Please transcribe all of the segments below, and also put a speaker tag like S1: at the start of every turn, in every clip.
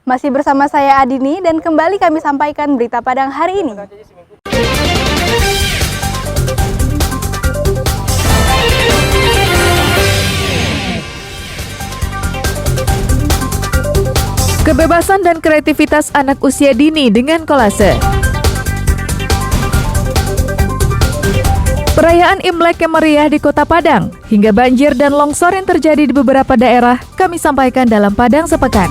S1: Masih bersama saya Adini dan kembali kami sampaikan berita Padang hari ini.
S2: Kebebasan dan kreativitas anak usia dini dengan kolase. Perayaan Imlek yang meriah di Kota Padang, hingga banjir dan longsor yang terjadi di beberapa daerah, kami sampaikan dalam Padang Sepekan.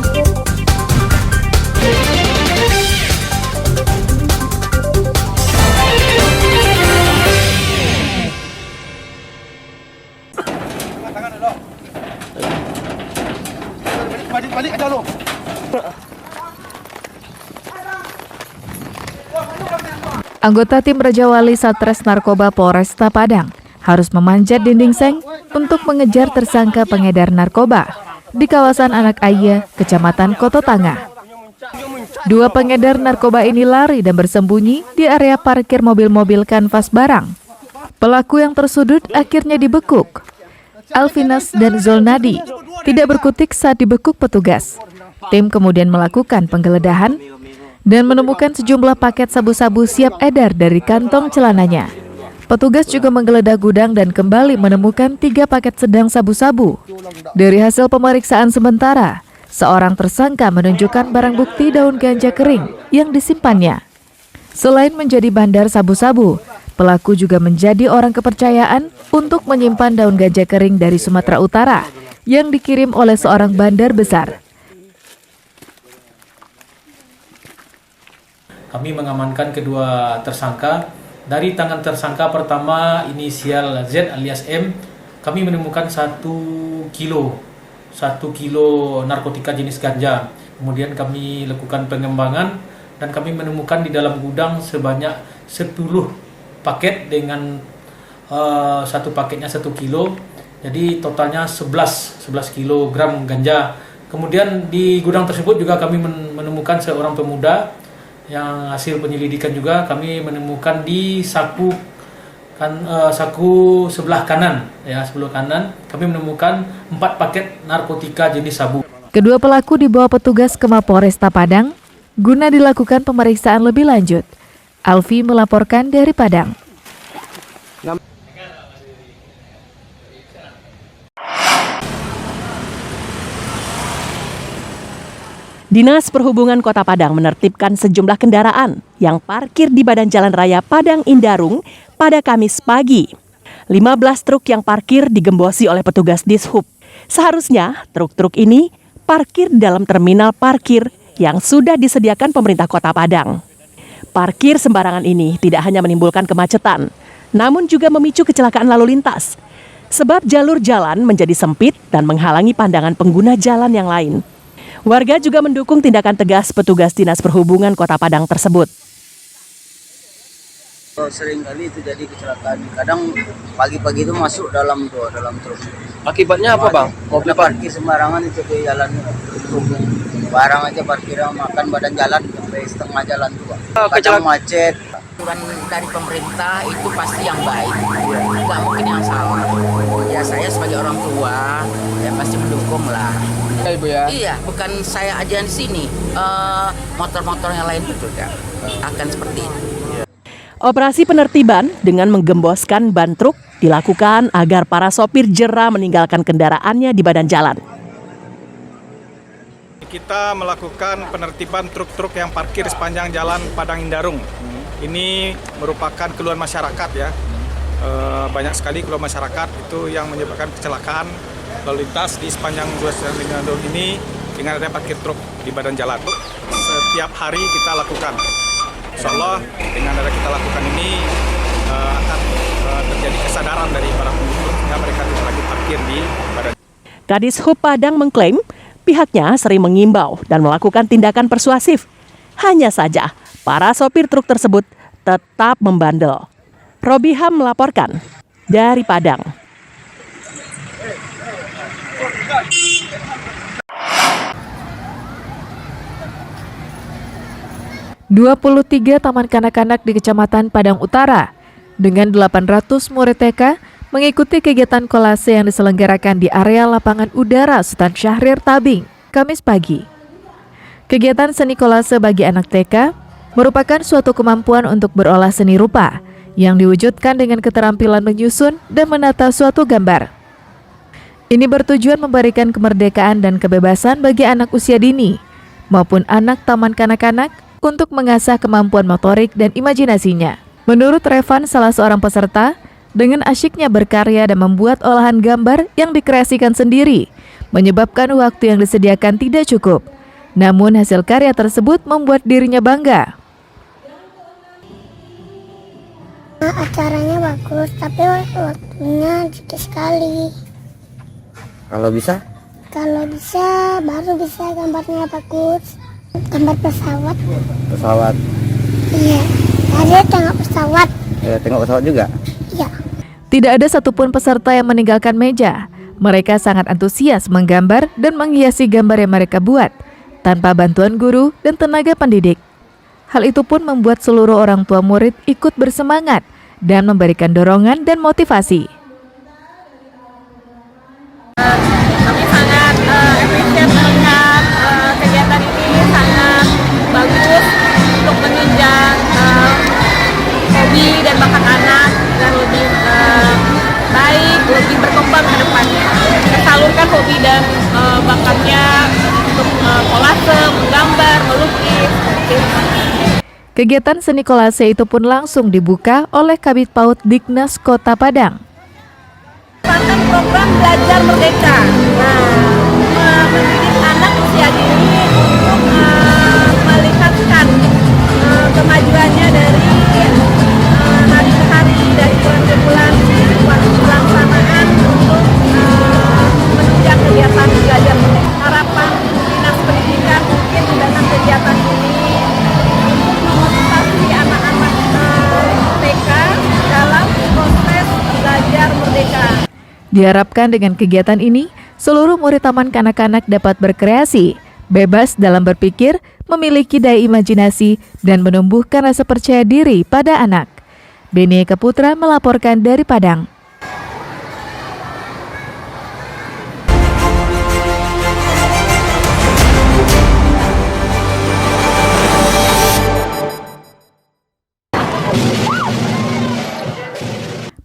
S3: Balik aja lo.
S2: Anggota tim Raja Wali Satres Narkoba Polresta Padang harus memanjat dinding seng untuk mengejar tersangka pengedar narkoba di kawasan Anak Ayah, Kecamatan Koto Tangah. Dua pengedar narkoba ini lari dan bersembunyi di area parkir mobil-mobil kanvas barang. Pelaku yang tersudut akhirnya dibekuk. Alvinas dan Zolnadi tidak berkutik saat dibekuk petugas. Tim kemudian melakukan penggeledahan dan menemukan sejumlah paket sabu-sabu siap edar dari kantong celananya. Petugas juga menggeledah gudang dan kembali menemukan 3 paket sedang sabu-sabu. Dari hasil pemeriksaan sementara, seorang tersangka menunjukkan barang bukti daun ganja kering yang disimpannya. Selain menjadi bandar sabu-sabu, pelaku juga menjadi orang kepercayaan untuk menyimpan daun ganja kering dari Sumatera Utara yang dikirim oleh seorang bandar besar.
S4: Kami mengamankan kedua tersangka. Dari tangan tersangka pertama inisial Z alias M, kami menemukan 1 kilo narkotika jenis ganja. Kemudian kami lakukan pengembangan dan kami menemukan di dalam gudang sebanyak 10 paket dengan satu paketnya 1 kilo. Jadi totalnya 11 kilogram ganja. Kemudian di gudang tersebut juga kami menemukan seorang pemuda yang hasil penyelidikan juga kami menemukan di saku sebelah kanan kami menemukan 4 paket narkotika jenis sabu.
S2: Kedua pelaku dibawa petugas ke Mapolresta Padang guna dilakukan pemeriksaan lebih lanjut. Alfi melaporkan dari Padang.
S5: Dinas Perhubungan Kota Padang menertibkan sejumlah kendaraan yang parkir di Badan Jalan Raya Padang Indarung pada Kamis pagi. 15 truk yang parkir digembosi oleh petugas Dishub. Seharusnya truk-truk ini parkir di dalam terminal parkir yang sudah disediakan pemerintah Kota Padang. Parkir sembarangan ini tidak hanya menimbulkan kemacetan, namun juga memicu kecelakaan lalu lintas. Sebab jalur jalan menjadi sempit dan menghalangi pandangan pengguna jalan yang lain. Warga juga mendukung tindakan tegas petugas Dinas Perhubungan Kota Padang tersebut.
S6: Sering kali itu jadi kecelakaan. Kadang pagi-pagi itu masuk dalam truk.
S3: Akibatnya apa, Bang?
S6: Mobil parkir sembarangan itu di jalan. Barang aja parkirnya makan badan jalan sampai setengah jalan tuh. Kadang macet.
S7: Aturan dari pemerintah itu pasti yang baik, nggak mungkin yang salah. Ya saya sebagai orang tua ya pasti mendukung lah.
S3: Ya, Ibu ya.
S7: Iya, bukan saya aja di sini, motor-motor yang lain juga akan seperti itu.
S5: Operasi penertiban dengan menggemboskan ban truk dilakukan agar para sopir jera meninggalkan kendaraannya di badan jalan.
S8: Kita melakukan penertiban truk-truk yang parkir sepanjang jalan Padang Indarung. Ini merupakan keluhan masyarakat ya. Banyak sekali keluhan masyarakat itu yang menyebabkan kecelakaan lalu lintas di sepanjang ruas Jalan Indarung ini dengan adanya parkir truk di badan jalan. Setiap hari kita lakukan. Insyaallah dengan adanya kita lakukan ini akan terjadi kesadaran dari para pengemudi sehingga mereka tidak lagi parkir di badan.
S5: Kadishub Padang mengklaim pihaknya sering mengimbau dan melakukan tindakan persuasif. Hanya saja para sopir truk tersebut tetap membandel. Robiham melaporkan dari Padang.
S2: 23 taman kanak-kanak di Kecamatan Padang Utara dengan 800 murid TK mengikuti kegiatan kolase yang diselenggarakan di area lapangan udara Sultan Syahrir Tabing, Kamis pagi. Kegiatan seni kolase bagi anak TK merupakan suatu kemampuan untuk berolah seni rupa yang diwujudkan dengan keterampilan menyusun dan menata suatu gambar. Ini bertujuan memberikan kemerdekaan dan kebebasan bagi anak usia dini maupun anak taman kanak-kanak untuk mengasah kemampuan motorik dan imajinasinya. Menurut Revan, salah seorang peserta, dengan asyiknya berkarya dan membuat olahan gambar yang dikreasikan sendiri, menyebabkan waktu yang disediakan tidak cukup. Namun hasil karya tersebut membuat dirinya bangga.
S9: Acaranya bagus, tapi waktunya dikit sekali.
S6: Kalau bisa?
S9: Kalau bisa, baru bisa gambarnya bagus. Gambar pesawat.
S6: Pesawat.
S9: Iya, ada tengok pesawat.
S6: Ya, tengok pesawat juga?
S9: Iya.
S2: Tidak ada satupun peserta yang meninggalkan meja. Mereka sangat antusias menggambar dan menghiasi gambar yang mereka buat, tanpa bantuan guru dan tenaga pendidik. Hal itu pun membuat seluruh orang tua murid ikut bersemangat dan memberikan dorongan dan motivasi.
S1: Kami sangat efisien melihat kegiatan ini sangat bagus untuk menunjang hobi dan bakat anak dan lebih baik, lebih berkembang ke depannya. Kita salurkan hobi dan bakatnya untuk kolase, menggambar, melukis.
S2: Kegiatan seni kolase itu pun langsung dibuka oleh Kabid PAUD Diknas Kota Padang.
S1: Merupakan program belajar merdeka. Mendidik anak usia dini untuk melihatkan kemajuannya dari hari ke hari, dari bulan ke bulan, pelaksanaan untuk menunjang kegiatan belajar merdeka. Harapan Dinas Pendidikan mungkin dengan kegiatan ini untuk memotivasi anak-anak TK dalam proses belajar merdeka.
S2: Diharapkan dengan kegiatan ini, seluruh murid taman kanak-kanak dapat berkreasi, bebas dalam berpikir, memiliki daya imajinasi, dan menumbuhkan rasa percaya diri pada anak. Beni Eka Putra melaporkan dari Padang.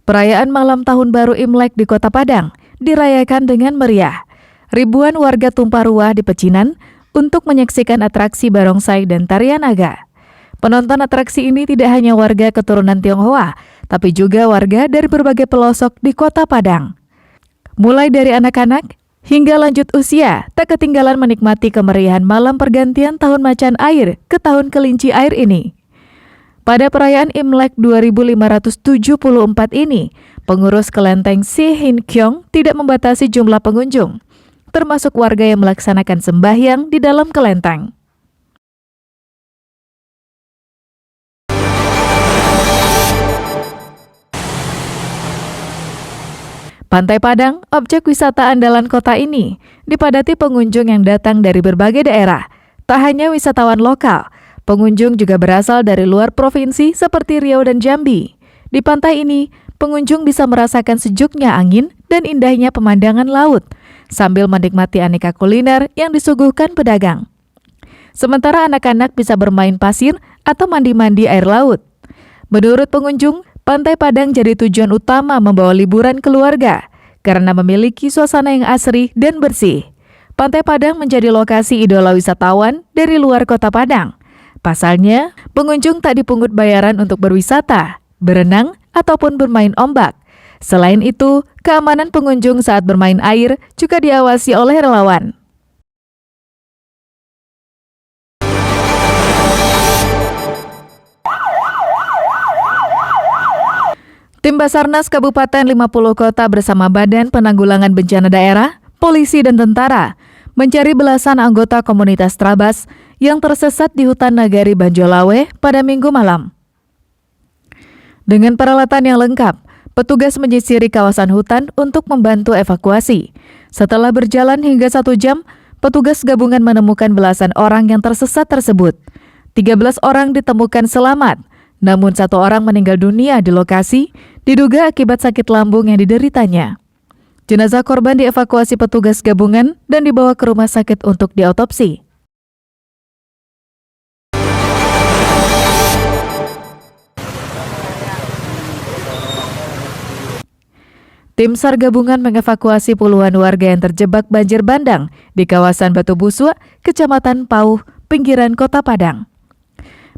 S2: Perayaan malam tahun baru Imlek di Kota Padang dirayakan dengan meriah. Ribuan warga tumpah ruah di pecinan untuk menyaksikan atraksi barongsai dan tarian naga. Penonton atraksi ini tidak hanya warga keturunan Tionghoa, tapi juga warga dari berbagai pelosok di Kota Padang. Mulai dari anak-anak hingga lanjut usia, tak ketinggalan menikmati kemeriahan malam pergantian tahun macan air ke tahun kelinci air ini. Pada perayaan Imlek 2574 ini, pengurus kelenteng Si Hin Kyong tidak membatasi jumlah pengunjung, termasuk warga yang melaksanakan sembahyang di dalam kelenteng. Pantai Padang, objek wisata andalan kota ini, dipadati pengunjung yang datang dari berbagai daerah. Tak hanya wisatawan lokal, pengunjung juga berasal dari luar provinsi seperti Riau dan Jambi. Di pantai ini, pengunjung bisa merasakan sejuknya angin dan indahnya pemandangan laut, sambil menikmati aneka kuliner yang disuguhkan pedagang. Sementara anak-anak bisa bermain pasir atau mandi-mandi air laut. Menurut pengunjung, Pantai Padang jadi tujuan utama membawa liburan keluarga, karena memiliki suasana yang asri dan bersih. Pantai Padang menjadi lokasi idola wisatawan dari luar Kota Padang. Pasalnya, pengunjung tak dipungut bayaran untuk berwisata, berenang, ataupun bermain ombak. Selain itu, keamanan pengunjung saat bermain air juga diawasi oleh relawan. Tim Basarnas Kabupaten 50 Kota bersama Badan Penanggulangan Bencana Daerah, polisi, dan tentara mencari belasan anggota komunitas Trabas yang tersesat di hutan Nagari Banjolawe pada Minggu malam. Dengan peralatan yang lengkap, petugas menyisiri kawasan hutan untuk membantu evakuasi. Setelah berjalan hingga 1 jam, petugas gabungan menemukan belasan orang yang tersesat tersebut. 13 orang ditemukan selamat, namun 1 orang meninggal dunia di lokasi, diduga akibat sakit lambung yang dideritanya. Jenazah korban dievakuasi petugas gabungan dan dibawa ke rumah sakit untuk diautopsi. Tim SAR gabungan mengevakuasi puluhan warga yang terjebak banjir bandang di kawasan Batu Busua, Kecamatan Pauh, pinggiran Kota Padang.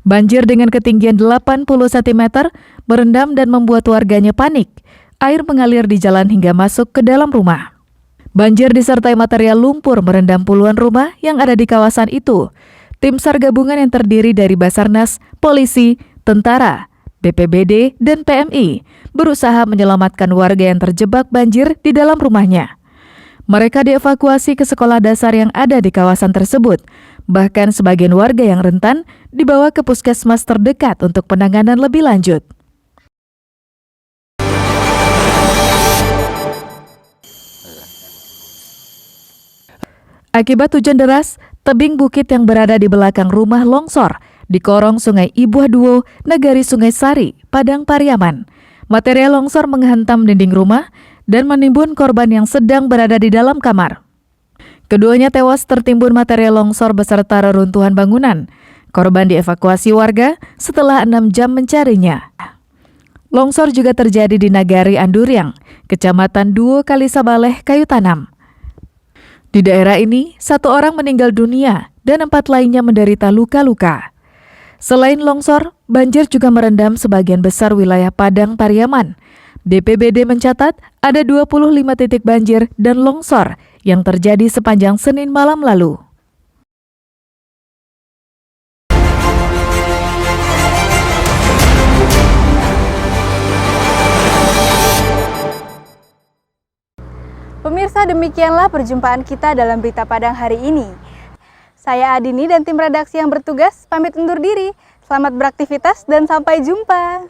S2: Banjir dengan ketinggian 80 cm merendam dan membuat warganya panik. Air mengalir di jalan hingga masuk ke dalam rumah. Banjir disertai material lumpur merendam puluhan rumah yang ada di kawasan itu. Tim SAR gabungan yang terdiri dari Basarnas, polisi, tentara, BPBD, dan PMI berusaha menyelamatkan warga yang terjebak banjir di dalam rumahnya. Mereka dievakuasi ke sekolah dasar yang ada di kawasan tersebut. Bahkan sebagian warga yang rentan dibawa ke puskesmas terdekat untuk penanganan lebih lanjut. Akibat hujan deras, tebing bukit yang berada di belakang rumah longsor di korong Sungai Ibuah Duo, Negari Sungai Sari, Padang Pariaman. Material longsor menghantam dinding rumah dan menimbun korban yang sedang berada di dalam kamar. Keduanya tewas tertimbun material longsor beserta reruntuhan bangunan. Korban dievakuasi warga setelah 6 jam mencarinya. Longsor juga terjadi di Nagari Anduriang, Kecamatan Duo Kalisabaleh, Kayu Tanam. Di daerah ini, 1 orang meninggal dunia dan 4 lainnya menderita luka-luka. Selain longsor, banjir juga merendam sebagian besar wilayah Padang Pariaman. BPBD mencatat ada 25 titik banjir dan longsor yang terjadi sepanjang Senin malam lalu.
S1: Pemirsa, demikianlah perjumpaan kita dalam Berita Padang hari ini. Saya Adini dan tim redaksi yang bertugas pamit undur diri. Selamat beraktivitas dan sampai jumpa.